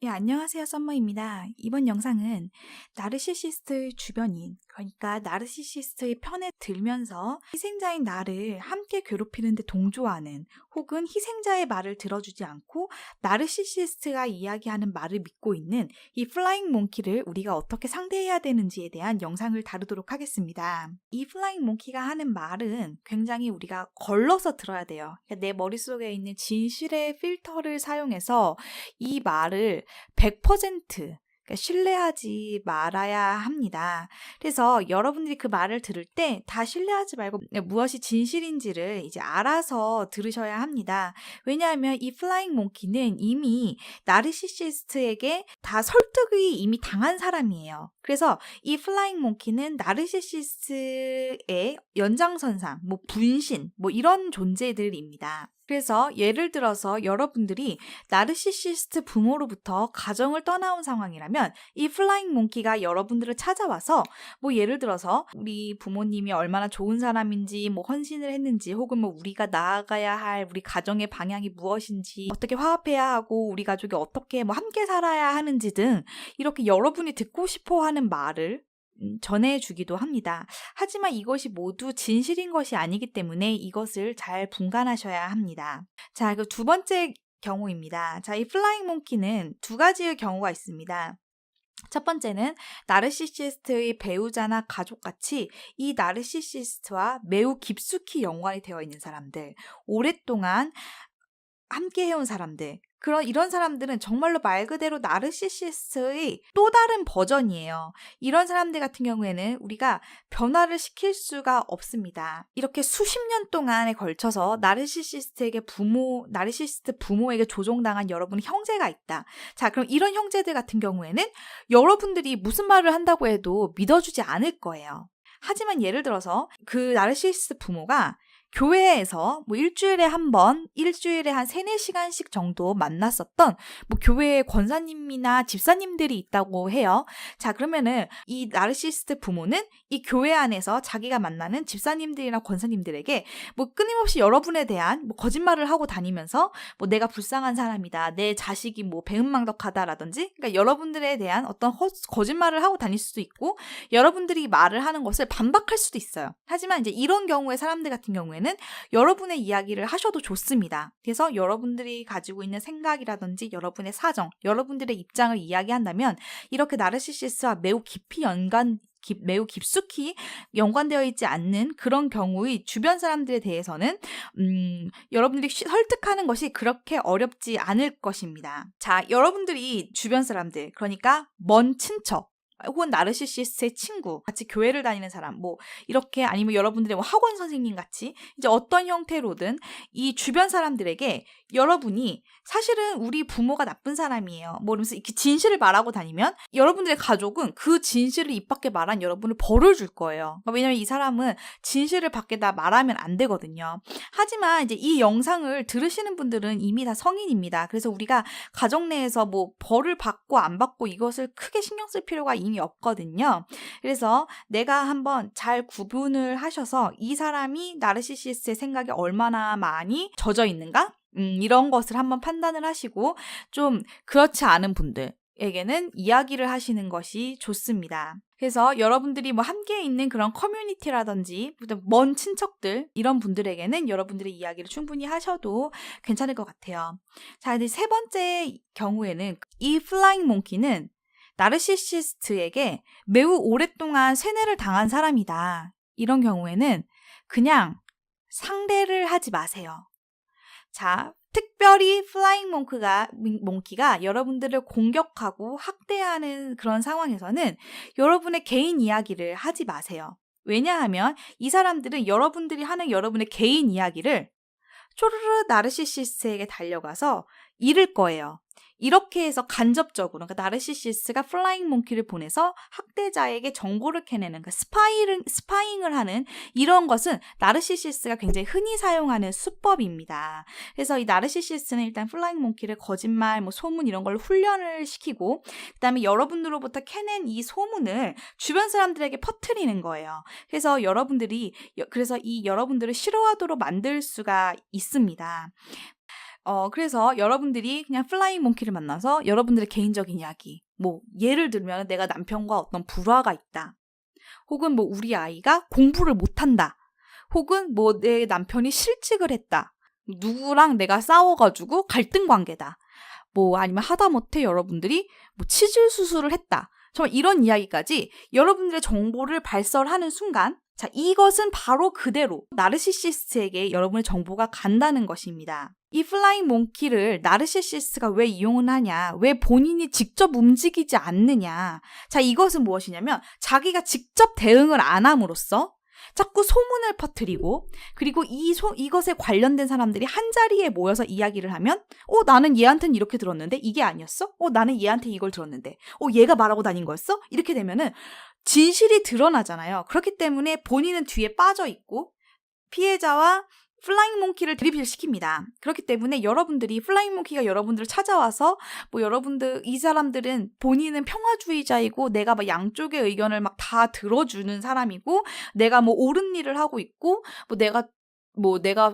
예, 안녕하세요. 썸머입니다. 이번 영상은 나르시시스트의 주변인, 그러니까 나르시시스트의 편에 들면서 희생자인 나를 함께 괴롭히는데 동조하는 혹은 희생자의 말을 들어주지 않고 나르시시스트가 이야기하는 말을 믿고 있는 이 플라잉 몽키를 우리가 어떻게 상대해야 되는지에 대한 영상을 다루도록 하겠습니다. 이 플라잉 몽키가 하는 말은 굉장히 우리가 걸러서 들어야 돼요. 그러니까 내 머릿속에 있는 진실의 필터를 사용해서 이 말을 100% 신뢰하지 말아야 합니다. 그래서 여러분들이 그 말을 들을 때 다 신뢰하지 말고 무엇이 진실인지를 이제 알아서 들으셔야 합니다. 왜냐하면 이 플라잉 몽키는 이미 나르시시스트에게 다 설득이 이미 당한 사람이에요. 그래서 이 플라잉 몽키는 나르시시스트의 연장선상, 분신, 이런 존재들입니다. 그래서 예를 들어서 여러분들이 나르시시스트 부모로부터 가정을 떠나온 상황이라면 이 플라잉 몽키가 여러분들을 찾아와서 예를 들어서 우리 부모님이 얼마나 좋은 사람인지 헌신을 했는지 혹은 우리가 나아가야 할 우리 가정의 방향이 무엇인지 어떻게 화합해야 하고 우리 가족이 어떻게 함께 살아야 하는지 등 이렇게 여러분이 듣고 싶어 하는 말을 전해주기도 합니다. 하지만 이것이 모두 진실인 것이 아니기 때문에 이것을 잘 분간하셔야 합니다. 자, 그 두 번째 경우입니다. 자, 이 플라잉 몽키는 두 가지의 경우가 있습니다. 첫 번째는 나르시시스트의 배우자나 가족같이 이 나르시시스트와 매우 깊숙이 연관이 되어 있는 사람들, 오랫동안 함께 해온 사람들, 이런 사람들은 정말로 말 그대로 나르시시스트의 또 다른 버전이에요. 이런 사람들 같은 경우에는 우리가 변화를 시킬 수가 없습니다. 이렇게 수십 년 동안에 걸쳐서 나르시시스트 부모에게 조종당한 여러분의 형제가 있다. 자, 그럼 이런 형제들 같은 경우에는 여러분들이 무슨 말을 한다고 해도 믿어주지 않을 거예요. 하지만 예를 들어서 그 나르시시스트 부모가 교회에서 일주일에 한 번, 일주일에 한 3-4시간씩 정도 만났었던 교회의 권사님이나 집사님들이 있다고 해요. 자, 그러면은 이 나르시시스트 부모는 이 교회 안에서 자기가 만나는 집사님들이나 권사님들에게 끊임없이 여러분에 대한 거짓말을 하고 다니면서 내가 불쌍한 사람이다, 내 자식이 배은망덕하다라든지, 그러니까 여러분들에 대한 어떤 거짓말을 하고 다닐 수도 있고 여러분들이 말을 하는 것을 반박할 수도 있어요. 하지만 이제 이런 경우에 사람들 같은 경우에는 여러분의 이야기를 하셔도 좋습니다. 그래서 여러분들이 가지고 있는 생각이라든지 여러분의 사정, 여러분들의 입장을 이야기한다면 이렇게 나르시시스트와 매우 깊숙이 연관되어 있지 않는 그런 경우의 주변 사람들에 대해서는 여러분들이 설득하는 것이 그렇게 어렵지 않을 것입니다. 자, 여러분들이 주변 사람들, 그러니까 먼 친척, 혹은 나르시시스트의 친구, 같이 교회를 다니는 사람, 이렇게 아니면 여러분들의 학원 선생님 같이 이제 어떤 형태로든 이 주변 사람들에게 여러분이 사실은 우리 부모가 나쁜 사람이에요, 이러면서 이렇게 진실을 말하고 다니면 여러분들의 가족은 그 진실을 입 밖에 말한 여러분을 벌을 줄 거예요. 왜냐면 이 사람은 진실을 밖에다 말하면 안 되거든요. 하지만 이제 이 영상을 들으시는 분들은 이미 다 성인입니다. 그래서 우리가 가정 내에서 벌을 받고 안 받고 이것을 크게 신경 쓸 필요가 이미 없거든요. 그래서 내가 한번 잘 구분을 하셔서 이 사람이 나르시시스트의 생각에 얼마나 많이 젖어 있는가? 이런 것을 한번 판단을 하시고 좀 그렇지 않은 분들에게는 이야기를 하시는 것이 좋습니다. 그래서 여러분들이 함께 있는 그런 커뮤니티라든지 먼 친척들, 이런 분들에게는 여러분들의 이야기를 충분히 하셔도 괜찮을 것 같아요. 자, 이제 세 번째 경우에는 이 플라잉 몽키는 나르시시스트에게 매우 오랫동안 세뇌를 당한 사람이다. 이런 경우에는 그냥 상대를 하지 마세요. 자, 특별히 플라잉 몽키가 여러분들을 공격하고 학대하는 그런 상황에서는 여러분의 개인 이야기를 하지 마세요. 왜냐하면 이 사람들은 여러분들이 하는 여러분의 개인 이야기를 쪼르르 나르시시스트에게 달려가서 잃을 거예요. 이렇게 해서 간접적으로, 그러니까 나르시시스트가 플라잉 몽키를 보내서 학대자에게 정보를 캐내는, 스파잉을 하는 이런 것은 나르시시스트가 굉장히 흔히 사용하는 수법입니다. 그래서 이 나르시시스트는 일단 플라잉 몽키를 거짓말, 소문 이런 걸로 훈련을 시키고, 그 다음에 여러분들로부터 캐낸 이 소문을 주변 사람들에게 퍼뜨리는 거예요. 그래서 여러분들을 싫어하도록 만들 수가 있습니다. 그래서 여러분들이 그냥 플라잉 몽키를 만나서 여러분들의 개인적인 이야기, 뭐 예를 들면 내가 남편과 어떤 불화가 있다. 혹은 뭐 우리 아이가 공부를 못한다. 혹은 뭐 내 남편이 실직을 했다. 누구랑 내가 싸워가지고 갈등 관계다. 뭐 아니면 하다못해 여러분들이 뭐 치질 수술을 했다. 정말 이런 이야기까지 여러분들의 정보를 발설하는 순간, 자, 이것은 바로 그대로 나르시시스트에게 여러분의 정보가 간다는 것입니다. 이 플라잉 몽키를 나르시시스트가 왜 이용을 하냐, 왜 본인이 직접 움직이지 않느냐. 자, 이것은 무엇이냐면 자기가 직접 대응을 안 함으로써 자꾸 소문을 퍼뜨리고, 그리고 이것에 관련된 사람들이 한자리에 모여서 이야기를 하면 나는 얘한테는 이렇게 들었는데 이게 아니었어? 나는 얘한테 이걸 들었는데 얘가 말하고 다닌 거였어? 이렇게 되면은 진실이 드러나잖아요. 그렇기 때문에 본인은 뒤에 빠져 있고 피해자와 플라잉 몽키를 드립시킵니다. 그렇기 때문에 여러분들이 플라잉 몽키가 여러분들을 찾아와서 뭐 여러분들 이 사람들은 본인은 평화주의자이고 내가 막 양쪽의 의견을 막 다 들어주는 사람이고 내가 뭐 옳은 일을 하고 있고 내가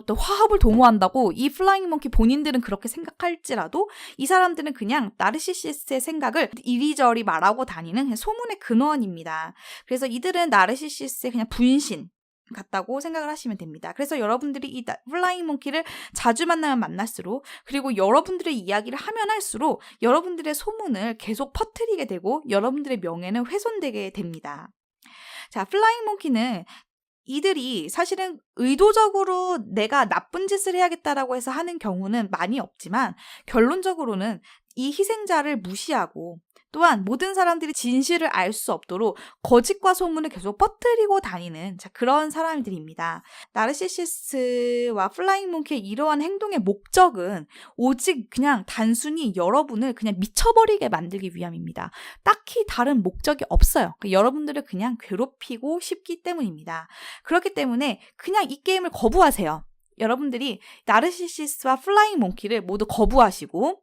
또 화합을 도모한다고 이 플라잉 몽키 본인들은 그렇게 생각할지라도 이 사람들은 그냥 나르시시스트의 생각을 이리저리 말하고 다니는 그냥 소문의 근원입니다. 그래서 이들은 나르시시스트의 그냥 분신 같다고 생각을 하시면 됩니다. 그래서 여러분들이 이 플라잉 몽키를 자주 만나면 만날수록, 그리고 여러분들의 이야기를 하면 할수록 여러분들의 소문을 계속 퍼뜨리게 되고 여러분들의 명예는 훼손되게 됩니다. 자, 플라잉 몽키는 이들이 사실은 의도적으로 내가 나쁜 짓을 해야겠다라고 해서 하는 경우는 많이 없지만 결론적으로는 이 희생자를 무시하고 또한 모든 사람들이 진실을 알 수 없도록 거짓과 소문을 계속 퍼뜨리고 다니는 그런 사람들입니다. 나르시시스트와 플라잉 몽키의 이러한 행동의 목적은 오직 그냥 단순히 여러분을 그냥 미쳐버리게 만들기 위함입니다. 딱히 다른 목적이 없어요. 여러분들을 그냥 괴롭히고 싶기 때문입니다. 그렇기 때문에 그냥 이 게임을 거부하세요. 여러분들이 나르시시스트와 플라잉 몽키를 모두 거부하시고,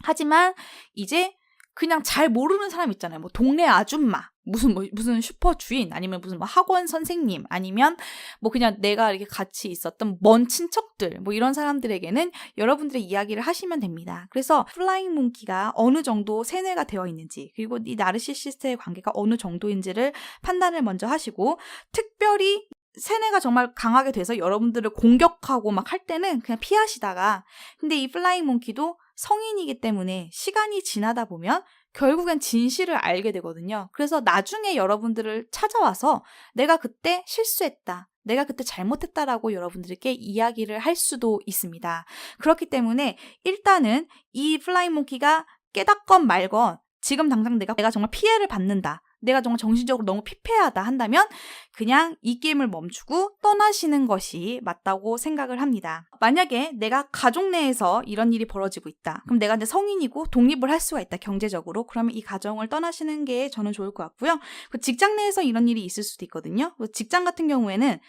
하지만 이제 그냥 잘 모르는 사람 있잖아요. 뭐 동네 아줌마, 무슨 슈퍼 주인, 아니면 무슨 뭐 학원 선생님, 아니면 뭐 그냥 내가 이렇게 같이 있었던 먼 친척들, 뭐 이런 사람들에게는 여러분들의 이야기를 하시면 됩니다. 그래서 플라잉 몽키가 어느 정도 세뇌가 되어 있는지, 그리고 이 나르시시스트의 관계가 어느 정도인지를 판단을 먼저 하시고, 특별히 세뇌가 정말 강하게 돼서 여러분들을 공격하고 막 할 때는 그냥 피하시다가, 근데 이 플라잉 몽키도 성인이기 때문에 시간이 지나다 보면 결국엔 진실을 알게 되거든요. 그래서 나중에 여러분들을 찾아와서 내가 그때 실수했다, 내가 그때 잘못했다라고 여러분들께 이야기를 할 수도 있습니다. 그렇기 때문에 일단은 이 플라잉 몽키가 깨닫건 말건 지금 당장 내가 정말 피해를 받는다, 내가 정말 정신적으로 너무 피폐하다 한다면 그냥 이 게임을 멈추고 떠나시는 것이 맞다고 생각을 합니다. 만약에 내가 가족 내에서 이런 일이 벌어지고 있다, 그럼 내가 이제 성인이고 독립을 할 수가 있다, 경제적으로. 그러면 이 가정을 떠나시는 게 저는 좋을 것 같고요. 직장 내에서 이런 일이 있을 수도 있거든요. 직장 같은 경우에는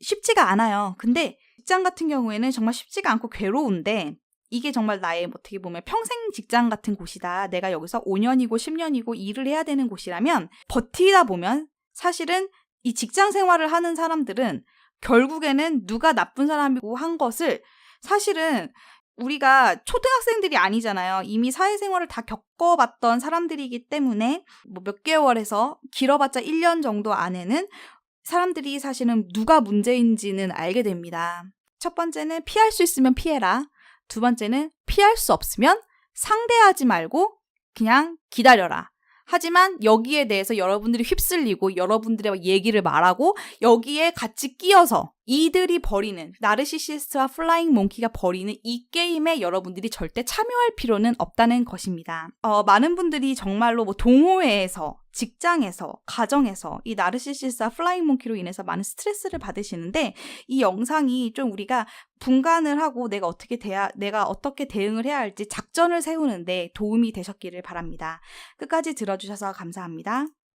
쉽지가 않아요. 근데 직장 같은 경우에는 정말 쉽지가 않고 괴로운데, 이게 정말 나의 어떻게 보면 평생 직장 같은 곳이다, 내가 여기서 5년이고 10년이고 일을 해야 되는 곳이라면 버티다 보면 사실은 이 직장 생활을 하는 사람들은 결국에는 누가 나쁜 사람이고 한 것을, 사실은 우리가 초등학생들이 아니잖아요. 이미 사회생활을 다 겪어봤던 사람들이기 때문에 뭐 몇 개월에서 길어봤자 1년 정도 안에는 사람들이 사실은 누가 문제인지는 알게 됩니다. 첫 번째는 피할 수 있으면 피해라. 두 번째는 피할 수 없으면 상대하지 말고 그냥 기다려라. 하지만 여기에 대해서 여러분들이 휩쓸리고 여러분들의 얘기를 말하고 여기에 같이 끼어서 이들이 벌이는, 나르시시스트와 플라잉 몽키가 벌이는 이 게임에 여러분들이 절대 참여할 필요는 없다는 것입니다. 많은 분들이 정말로 뭐 동호회에서, 직장에서, 가정에서 이 나르시시스트와 플라잉 몽키로 인해서 많은 스트레스를 받으시는데, 이 영상이 좀 우리가 분간을 하고 내가 어떻게 대응을 해야 할지 작전을 세우는데 도움이 되셨기를 바랍니다. 끝까지 들어주셔서 감사합니다.